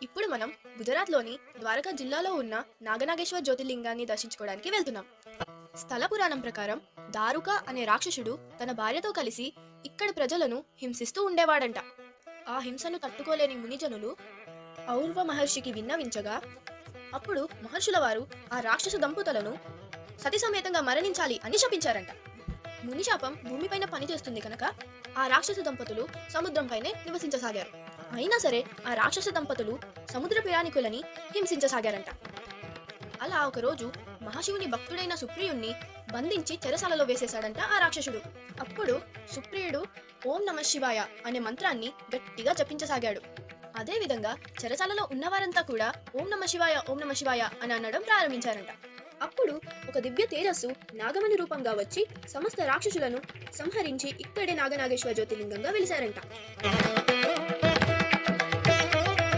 ఇప్పుడు మనం గుజరాత్లోని ద్వారకా జిల్లాలో ఉన్న నాగనాగేశ్వర జ్యోతిర్లింగాన్ని దర్శించుకోవడానికి వెళ్తున్నాం. స్థల పురాణం ప్రకారం దారుక అనే రాక్షసుడు తన భార్యతో కలిసి ఇక్కడి ప్రజలను హింసిస్తూ ఉండేవాడంట. ఆ హింసను తట్టుకోలేని మునిజనులు ఔర్వ మహర్షికి విన్నవించగా అప్పుడు మహర్షుల వారు ఆ రాక్షస దంపతులను సతి సమేతంగా మరణించాలి అని శపించారంట. ముని శాపం భూమిపైన పనిచేస్తుంది కనుక ఆ రాక్షస దంపతులు సముద్రంపైనే నివసించసాగారు. అయినా సరే ఆ రాక్షస దంపతులు సముద్ర ప్రయాణికులని హింసించసాగారంట. అలా ఒకరోజు మహాశివుని భక్తుడైన సుప్రియుణ్ణి బంధించి చెరసాలలో వేసేశాడంట ఆ రాక్షసుడు. అప్పుడు సుప్రియుడు ఓం నమ శివాయ అనే మంత్రాన్ని గట్టిగా జపించసాగాడు. అదే విధంగా చెరసాలలో ఉన్నవారంతా కూడా ఓం నమ శివాయ ఓం నమ శివాయ అని అనడం ప్రారంభించారంట. అప్పుడు ఒక దివ్య తేజస్సు నాగమణి రూపంగా వచ్చి సమస్త రాక్షసులను సంహరించి ఇక్కడే నాగనాగేశ్వర జ్యోతిర్లింగంగా వెలిశారంట.